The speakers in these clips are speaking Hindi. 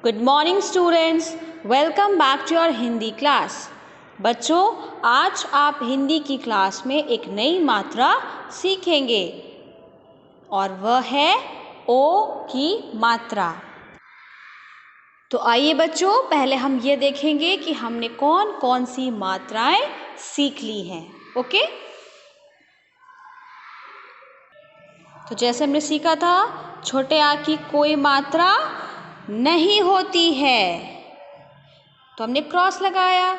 Good morning students, welcome back to your Hindi class. बच्चों, आज आप हिंदी की क्लास में एक नई मात्रा सीखेंगे और वह है ओ की मात्रा। तो आइए बच्चों, पहले हम ये देखेंगे कि हमने कौन कौन सी मात्राएं सीख ली हैं। ओके, तो जैसे हमने सीखा था, छोटे आ की कोई मात्रा नहीं होती है, तो हमने क्रॉस लगाया।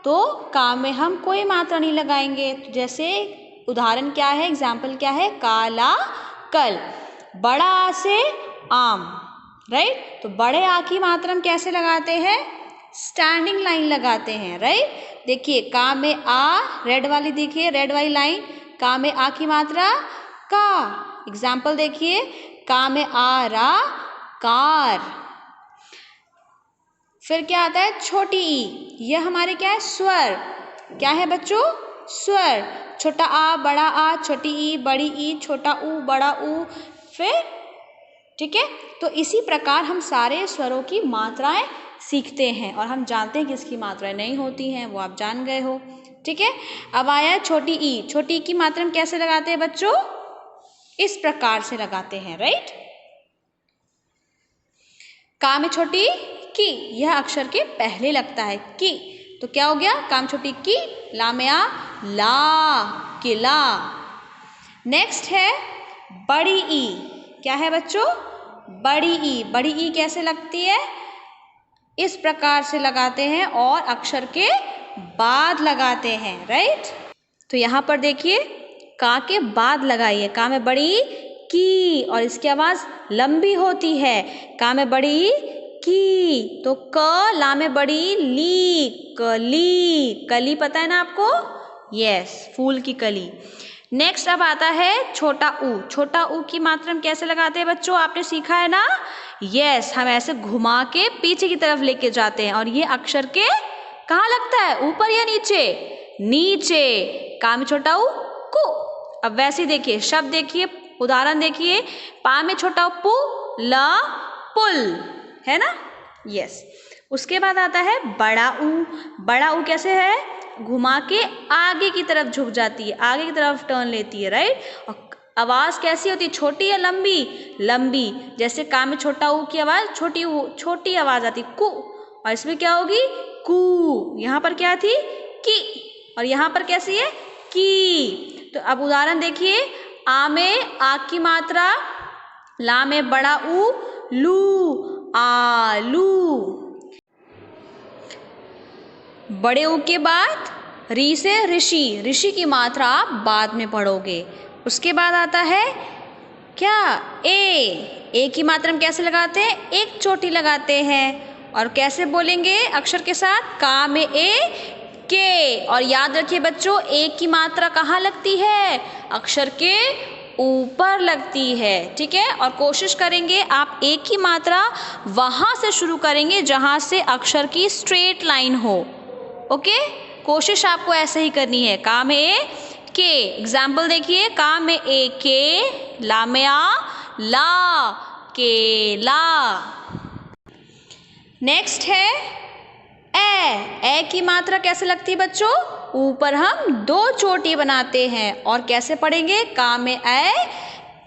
तो का में हम कोई मात्रा नहीं लगाएंगे। तो जैसे उदाहरण क्या है, एग्जाम्पल क्या है, काला कल। बड़ा आ से आम, राइट। तो बड़े आ की मात्रा हम कैसे लगाते हैं, स्टैंडिंग लाइन लगाते हैं, राइट। देखिए का में आ, रेड वाली देखिए, रेड वाली लाइन, का में आ की मात्रा का। एग्जाम्पल देखिए, का में आ रा कार। फिर क्या आता है, छोटी ई, यह हमारे क्या है, स्वर। क्या है बच्चों, स्वर। छोटा आ, बड़ा आ, छोटी ई, बड़ी ई, छोटा ऊ, बड़ा ऊ। फिर ठीक है, तो इसी प्रकार हम सारे स्वरों की मात्राएं सीखते हैं और हम जानते हैं कि इसकी मात्राएं नहीं होती हैं, वो आप जान गए हो। ठीक है, अब आया छोटी ई। छोटी ई की मात्रा हम कैसे लगाते हैं बच्चों, इस प्रकार से लगाते हैं, राइट। का में छोटी की, यह अक्षर के पहले लगता है की, तो क्या हो गया, काम छोटी की, ला में आ, ला, किला। नेक्स्ट है बड़ी ई। क्या है बच्चों, बड़ी ई। बड़ी ई कैसे लगती है, इस प्रकार से लगाते हैं और अक्षर के बाद लगाते हैं, राइट। तो यहाँ पर देखिए, का के बाद लगाइए, का में बड़ी की और इसकी आवाज लंबी होती है। का में बड़ी की, तो क, ला में बड़ी ली, कली। कली पता है ना आपको, यस, फूल की कली। नेक्स्ट अब आता है छोटा ऊ। छोटा ऊ की मात्रा हम कैसे लगाते हैं बच्चों, आपने सीखा है ना, यस, हम ऐसे घुमा के पीछे की तरफ लेके जाते हैं और ये अक्षर के कहाँ लगता है, ऊपर या नीचे, नीचे। का में छोटा ऊ कु। अब वैसे देखिए, शब्द देखिए, उदाहरण देखिए, पा में छोटा पु, ल, पुल, है ना, यस। उसके बाद आता है बड़ा ऊ। बड़ा ऊ कैसे है, घुमा के आगे की तरफ झुक जाती है, आगे की तरफ टर्न लेती है, राइट। और आवाज कैसी होती है, छोटी या लंबी, लंबी। जैसे का में छोटा ऊ की आवाज छोटी, छोटी आवाज आती कु, और इसमें क्या होगी, कु। यहाँ पर क्या थी, की, और यहाँ पर कैसी है, की। तो अब उदाहरण देखिए, आ में आ की मात्रा, ला में बड़ा ऊ, लू, आलू। बड़े ऊ के बाद री से ऋषि। ऋषि की मात्रा आप बाद में पढ़ोगे। उसके बाद आता है क्या, ए की मात्रा हम कैसे लगाते हैं, एक चोटी लगाते हैं। और कैसे बोलेंगे अक्षर के साथ, का में ए के। और याद रखिए बच्चों, ए की मात्रा कहाँ लगती है, अक्षर के ऊपर लगती है, ठीक है। और कोशिश करेंगे आप एक ही मात्रा वहां से शुरू करेंगे जहां से अक्षर की स्ट्रेट लाइन हो। ओके, कोशिश आपको ऐसे ही करनी है। का में ए के, एग्जाम्पल देखिए, का में ए के, ला में आ, ला, केला। नेक्स्ट है ए की मात्रा कैसे लगती है बच्चों, ऊपर हम दो चोटी बनाते हैं। और कैसे पढ़ेंगे, का में ए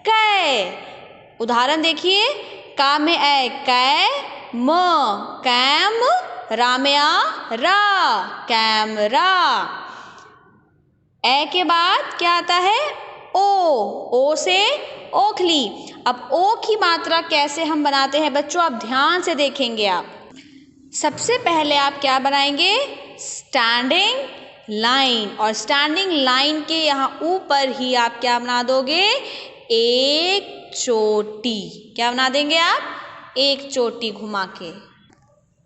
कै। उदाहरण देखिए, का में ए कै, म, कैम, रा में आ, रा, कैमरा। ए के बाद क्या आता है, ओ से ओखली। अब ओ की मात्रा कैसे हम बनाते हैं बच्चों, आप ध्यान से देखेंगे। आप सबसे पहले आप क्या बनाएंगे, स्टैंडिंग लाइन। और स्टैंडिंग लाइन के यहाँ ऊपर ही आप क्या बना दोगे, एक चोटी। क्या बना देंगे आप, एक चोटी घुमा के।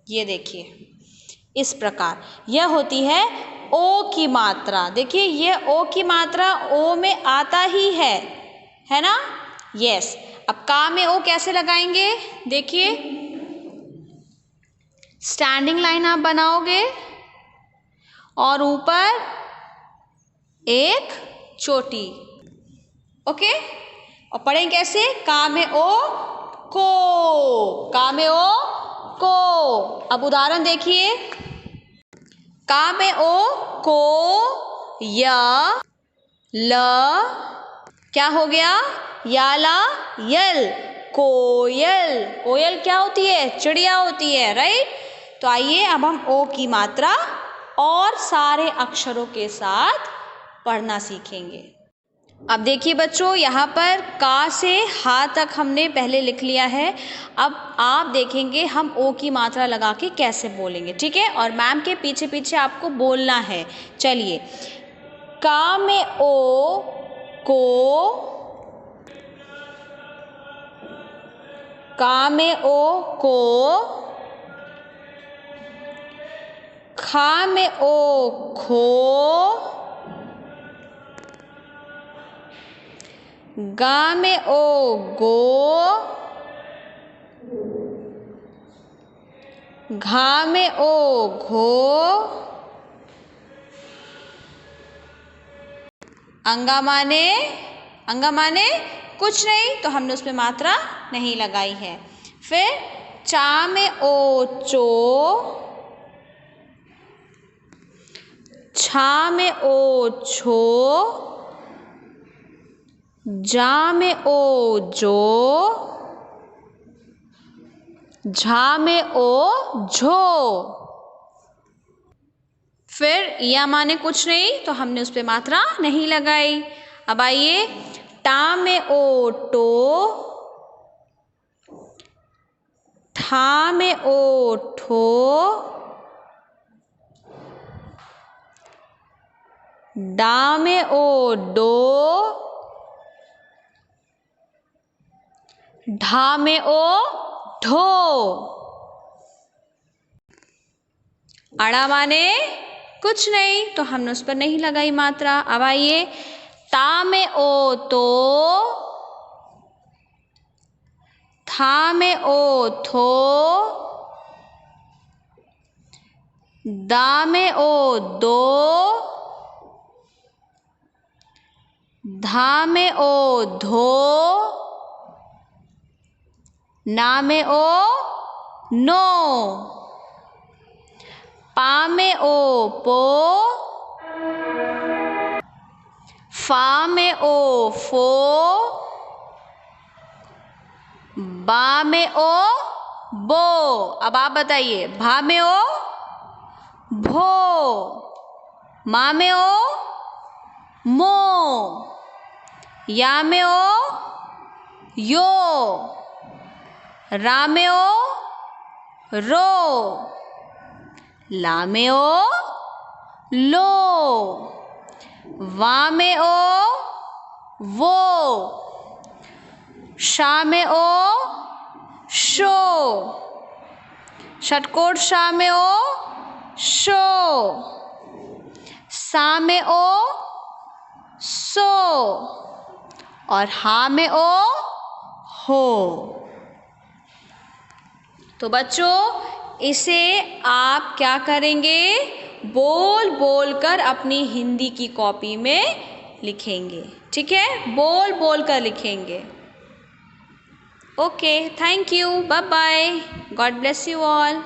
ये देखिए, इस प्रकार यह होती है ओ की मात्रा। देखिए, ये ओ की मात्रा ओ में आता ही है ना, यस। अब का में ओ कैसे लगाएंगे, देखिए, स्टैंडिंग लाइन आप बनाओगे और ऊपर एक चोटी। ओके, और पढ़ें कैसे, का में ओ को, का में ओ को। अब उदाहरण देखिए, का में ओ को, य, ल, क्या हो गया, याला यल, कोयल। कोयल क्या होती है, चिड़िया होती है, राइट। तो आइए अब हम ओ की मात्रा और सारे अक्षरों के साथ पढ़ना सीखेंगे। अब देखिए बच्चों, यहाँ पर का से हा तक हमने पहले लिख लिया है। अब आप देखेंगे हम ओ की मात्रा लगा के कैसे बोलेंगे, ठीक है। और मैम के पीछे पीछे आपको बोलना है। चलिए, का में ओ को, का में ओ को, खा में ओ खो, गा में ओ गो, घा में ओ घो, अंगा माने कुछ नहीं, तो हमने उसमें मात्रा नहीं लगाई है। फिर चा में ओ चो, छा में ओ छो, जा में ओ जो, झा में ओ झो। फिर या माने कुछ नहीं, तो हमने उस पर मात्रा नहीं लगाई। अब आइए, टा में ओ टो, ठा में ओ ठो, डा में ओ डो, ढा में ओ ढो। अड़ा माने कुछ नहीं, तो हमने उस पर नहीं लगाई मात्रा। अब आइए, ता में ओ तो, था में ओ थो, दा में ओ दो, धा में ओ धो, ना में ओ नो, पा में ओ पो, फा में ओ फो, बा में ओ बो। अब आप बताइए, भा में ओ भो, मा में ओ मो, या में ओ यो, रा में ओ रो, ला में ओ लो, वा में ओ वो, शा में ओ शो, षटकोट शा में ओ शो, सा में ओ सो, और हा में ओ हो। तो बच्चों, इसे आप क्या करेंगे, बोल बोल कर अपनी हिंदी की कॉपी में लिखेंगे, ठीक है। बोल बोल कर लिखेंगे। Okay, thank you, bye bye, God bless you all.